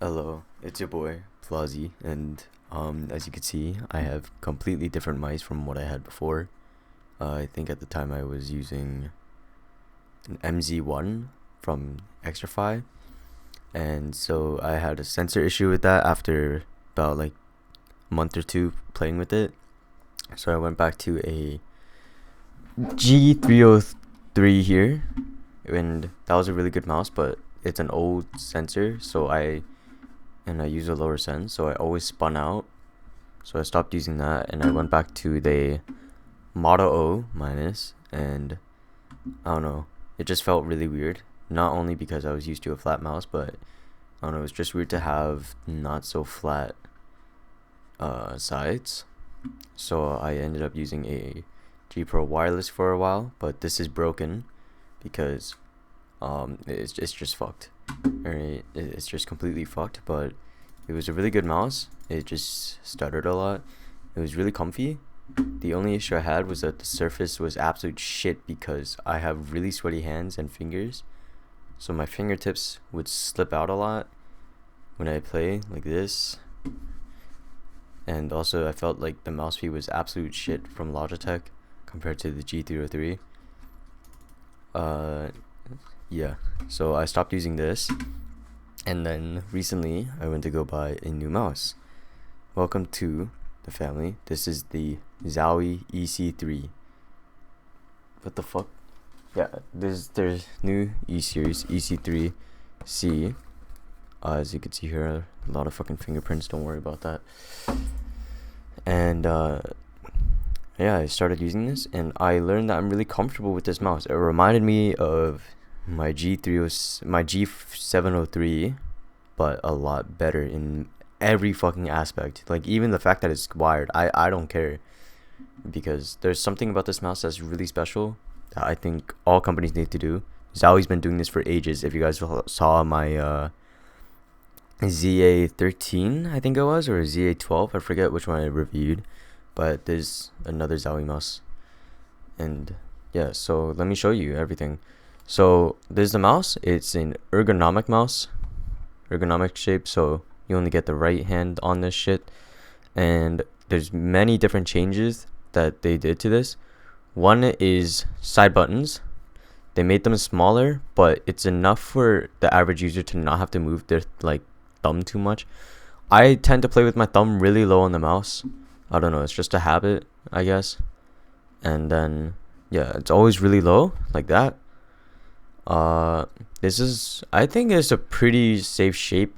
Hello, it's your boy Plazzy, and as you can see, I have completely different mice from what I had before. I think at the time I was using an MZ1 from ec3-c, and so I had a sensor issue with that after about like a month or two playing with it. So I went back to a G303 here, and that was a really good mouse, but it's an old sensor, so I use a lower sense, so I always spun out. So I stopped using that, and I went back to the Model O minus, and I don't know, it just felt really weird. Not only because I was used to a flat mouse, but I don't know, it's just weird to have not so flat sides. So I ended up using a G Pro wireless for a while, but this is broken because it's just fucked. It's just completely fucked, but it was a really good mouse. It just stuttered a lot. It was really comfy. The only issue I had was that the surface was absolute shit because I have really sweaty hands and fingers, so my fingertips would slip out a lot when I play like this. And also I felt like the mouse speed was absolute shit from Logitech compared to the G303. Yeah, so I stopped using this, and then recently I went to go buy a new mouse. Welcome to the family. This is the Zowie ec3. What the fuck? Yeah, there's new E series ec3-c. As you can see here, a lot of fucking fingerprints. Don't worry about that. And yeah, I started using this, and I learned that I'm really comfortable with this mouse. It reminded me of my G703, but a lot better in every fucking aspect. Like, even the fact that it's wired, I don't care, because there's something about this mouse that's really special that I think all companies need to do. Zowie's been doing this for ages. If you guys saw my ZA13, I think it was, or ZA12, I forget which one I reviewed, but there's another Zowie mouse. And yeah, so let me show you everything. So there's the mouse. It's an ergonomic shape, so you only get the right hand on this shit. And there's many different changes that they did to this. One is side buttons. They made them smaller, but it's enough for the average user to not have to move their like thumb too much. I tend to play with my thumb really low on the mouse. I don't know, it's just a habit, I guess. And then yeah, it's always really low like that. This is, I think it's a pretty safe shape.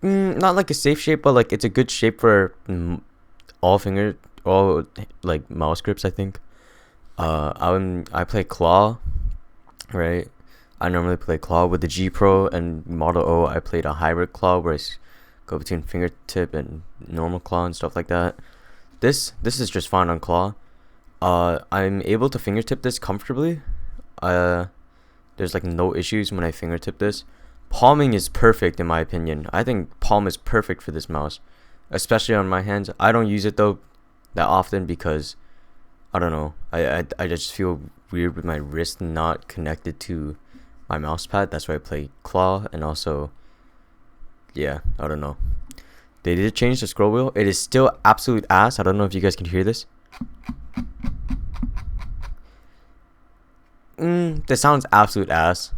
Not like a safe shape, but like it's a good shape for all like mouse grips, I think. I play claw, right? I normally play claw with the G Pro and Model O. I played a hybrid claw where I go between fingertip and normal claw and stuff like that. This is just fine on claw. I'm able to fingertip this comfortably. There's like no issues when I fingertip this. Palming is perfect in my opinion. I think palm is perfect for this mouse, especially on my hands. I don't use it though that often because I don't know. I just feel weird with my wrist not connected to my mouse pad. That's why I play claw. And also, yeah, I don't know. They did change the scroll wheel. It is still absolute ass. I don't know if you guys can hear this. This sounds absolute ass,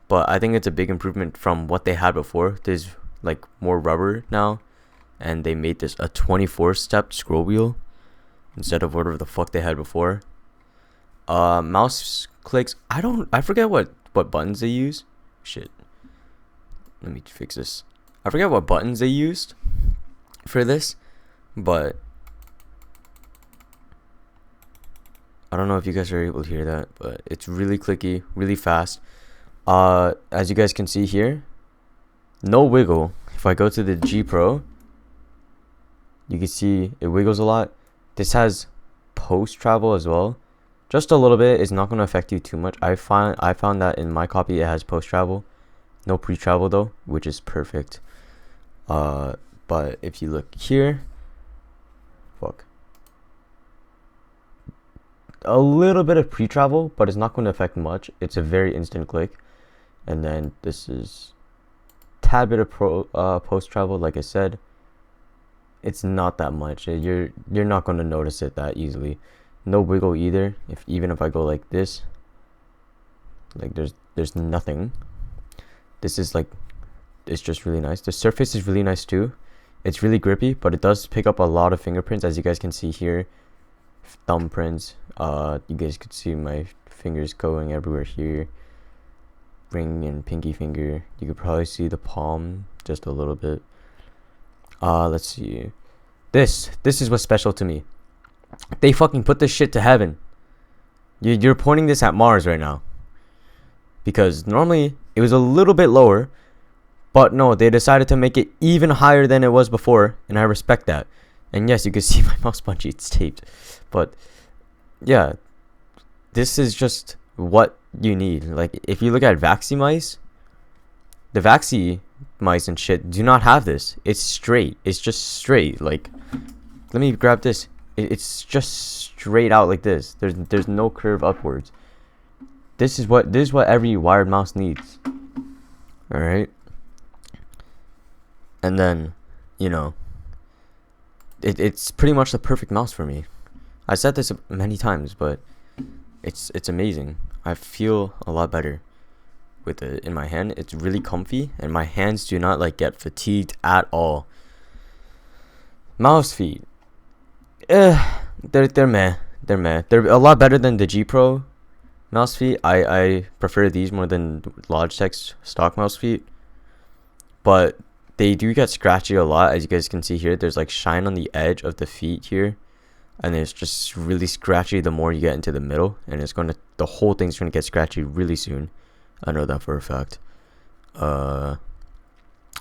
but I think it's a big improvement from what they had before. There's like more rubber now, and they made this a 24-step scroll wheel instead of whatever the fuck they had before. Mouse clicks. I forget what buttons they use. Shit. Let me fix this. I forget what buttons they used for this, but I don't know if you guys are able to hear that, but it's really clicky, really fast. As you guys can see here, no wiggle. If I go to the G Pro, you can see it wiggles a lot. This has post travel as well, just a little bit. It's not going to affect you too much. I found that in my copy it has post travel, no pre travel though, which is perfect. But if you look here, fuck. A little bit of pre-travel, but it's not going to affect much. It's a very instant click. And then this is tad bit of post travel, like I said. It's not that much. You're not going to notice it that easily. No wiggle either. Even if I go like this, like there's nothing. This is like, it's just really nice. The surface is really nice too. It's really grippy, but it does pick up a lot of fingerprints, as you guys can see here. Thumbprints. You guys could see my fingers going everywhere here. Ring and pinky finger. You could probably see the palm just a little bit. Let's see. This is what's special to me. They fucking put this shit to heaven. You're pointing this at Mars right now. Because normally it was a little bit lower, but no, they decided to make it even higher than it was before, and I respect that. And yes, you can see my mouse bungee, it's taped. But yeah, this is just what you need. Like, if you look at Vaxi mice, the Vaxi mice and shit do not have this. It's straight. It's just straight. Like, let me grab this. It's just straight out like this. There's no curve upwards. This is what every wired mouse needs. All right. And then, you know, it's pretty much the perfect mouse for me. I said this many times, but it's amazing. I feel a lot better with it in my hand. It's really comfy, and my hands do not like get fatigued at all. Mouse feet, they're meh. They're a lot better than the G Pro mouse feet. I prefer these more than Logitech's stock mouse feet, but they do get scratchy a lot, as you guys can see here. There's like shine on the edge of the feet here, and it's just really scratchy the more you get into the middle, and the whole thing's gonna get scratchy really soon. I know that for a fact.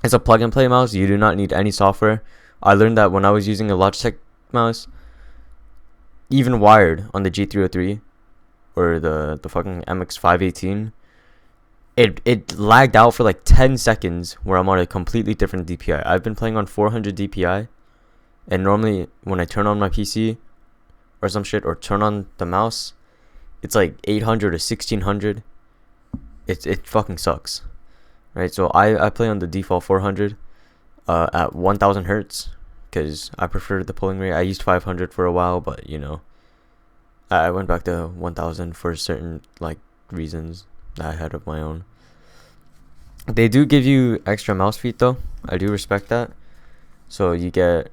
It's a plug and play mouse. You do not need any software. I learned that when I was using a Logitech mouse, even wired on the G303 or the fucking MX518, it lagged out for like 10 seconds where I'm on a completely different DPI. I've been playing on 400 DPI, and normally when I turn on my PC or some shit, or turn on the mouse, it's like 800 or 1600. It fucking sucks, right? So I play on the default 400 at 1000 hertz because I prefer the pulling rate. I used 500 for a while, but you know, I went back to 1000 for certain like reasons that I had of my own. They do give you extra mouse feet though. I do respect that. So you get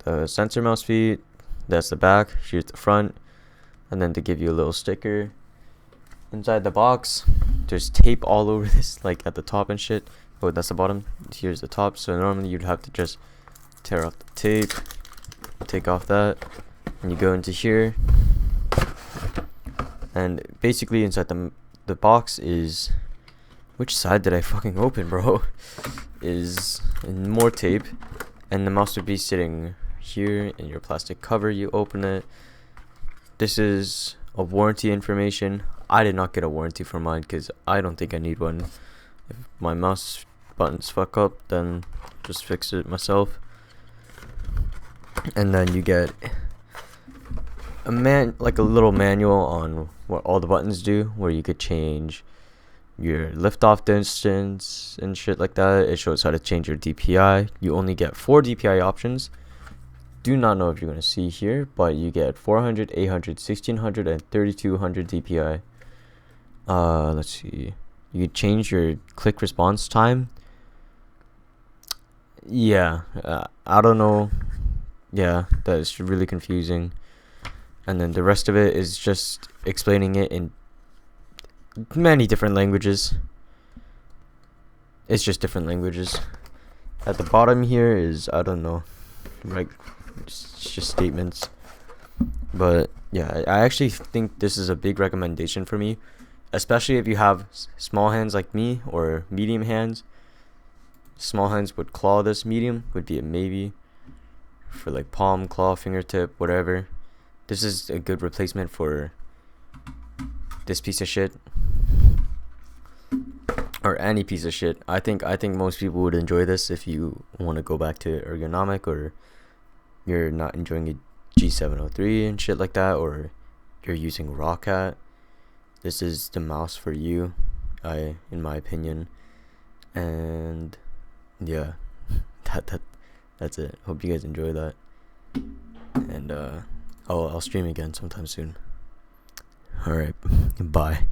the sensor mouse feet. That's the back. Here's the front, and then they give you a little sticker inside the box. There's tape all over this, like at the top and shit. Oh, that's the bottom. Here's the top. So normally you'd have to just tear off the tape, take off that, and you go into here. And basically inside the box is, which side did I fucking open, bro? Is more tape, and the mouse would be sitting here in your plastic cover. You open it. This is a warranty information. I did not get a warranty for mine because I don't think I need one. If my mouse buttons fuck up, then just fix it myself. And then you get a little manual on what all the buttons do, where you could change your liftoff distance and shit like that. It shows how to change your DPI. You only get 4 DPI options. Do not know if you're going to see here, but you get 400, 800, 1600, and 3200 DPI. Let's see. You could change your click response time. Yeah, I don't know. Yeah, that's really confusing. And then the rest of it is just explaining it in many different languages. It's just different languages. At the bottom here is, I don't know, like, it's just statements. But yeah, I actually think this is a big recommendation for me, especially if you have small hands like me or medium hands. Small hands would claw. This medium would be a maybe for like palm, claw, fingertip, whatever. This is a good replacement for this piece of shit, or any piece of shit. I think most people would enjoy this if you want to go back to ergonomic, or you're not enjoying a G703 and shit like that, or you're using Rockhat. This is the mouse for you, in my opinion. And yeah, that that's it. Hope you guys enjoy that. And I'll stream again sometime soon. All right, bye.